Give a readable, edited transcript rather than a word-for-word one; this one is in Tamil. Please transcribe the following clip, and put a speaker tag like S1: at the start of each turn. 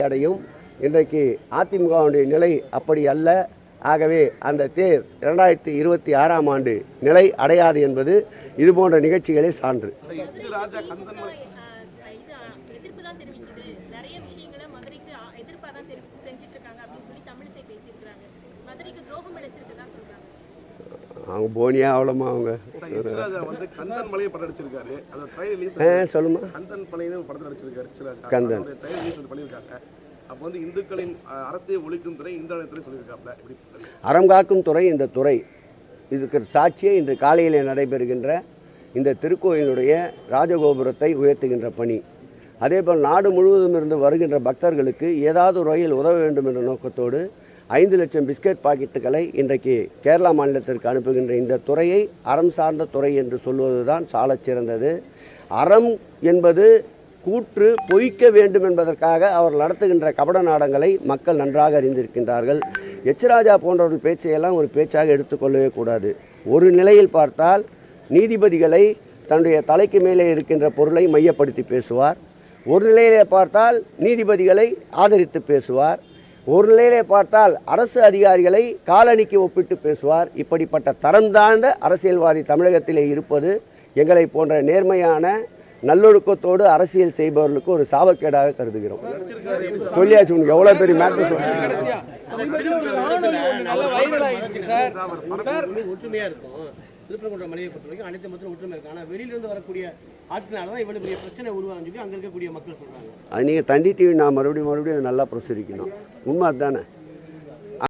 S1: அடையும். இன்றைக்கு அதிமுகவுடைய நிலை அப்படி அல்ல. ஆகவே அந்த தேர் 2026ஆம் ஆண்டு நிலை அடையாது என்பது இது போன்ற நிகழ்ச்சிகளே சான்று. அவங்க போனியா அவ்வளோமா அவங்க சொல்லுமா கந்தன் அறம் காக்கும் துறை இந்த துறை. இதுக்கு சாட்சியே இன்று காலையில் நடைபெறுகின்ற இந்த திருக்கோயிலுடைய ராஜகோபுரத்தை உயர்த்துகின்ற பணி. அதேபோல் நாடு முழுவதும் இருந்து வருகின்ற பக்தர்களுக்கு ஏதாவது ஒரு வகையில் உதவ வேண்டும் என்ற நோக்கத்தோடு 5 லட்சம் பிஸ்கட் பாக்கெட்டுகளை இன்றைக்கு கேரளா மாநிலத்திற்கு அனுப்புகின்ற இந்த துறையை அறம் சார்ந்த துறை என்று சொல்வதுதான் சாலச் சிறந்தது. அறம் என்பது கூற்று பொய்க்க வேண்டும் என்பதற்காக அவர் நடத்துகின்ற கபட நாடங்களை மக்கள் நன்றாக அறிந்திருக்கின்றார்கள். எச் ராஜா போன்றவர்கள் பேச்சையெல்லாம் ஒரு பேச்சாக எடுத்துக்கொள்ளவே கூடாது. ஒரு நிலையில் பார்த்தால் நீதிபதிகளை தன்னுடைய தலைக்கு மேலே இருக்கின்ற பொருளை மையப்படுத்தி பேசுவார். ஒரு நிலையிலே பார்த்தால் நீதிபதிகளை ஆதரித்து பேசுவார். ஒரு நிலையிலே பார்த்தால் அரசு அதிகாரிகளை காலணிக்கு ஒப்பிட்டு பேசுவார். இப்படிப்பட்ட தரம் தாழ்ந்த அரசியல்வாதி தமிழகத்திலே இருப்பது எங்களை போன்ற நேர்மையான நல்லொழுக்கத்தோடு அரசியல் செய்பவர்களுக்கு ஒரு சாபக்கேடாக கருதுகிறோம். சொல்லியாச்சு, உங்களுக்கு எவ்வளோ பெரிய மேட்டர்
S2: திருப்பரங்குன்ற மலையை பொறுத்த வரைக்கும் அனைத்து மக்களும் ஒற்றுமை இருக்கு. ஆனால் வெளியிலிருந்து வரக்கூடிய ஆட்களால தான் இவ்வளவு பெரிய பிரச்சனை உருவாங்க அங்கே இருக்கக்கூடிய மக்கள் சொல்றாங்க.
S1: அது நீங்கள் தந்தி டிவி நான் மறுபடியும் நல்லா பிரசுரிக்கணும். உண்மை அதுதானே.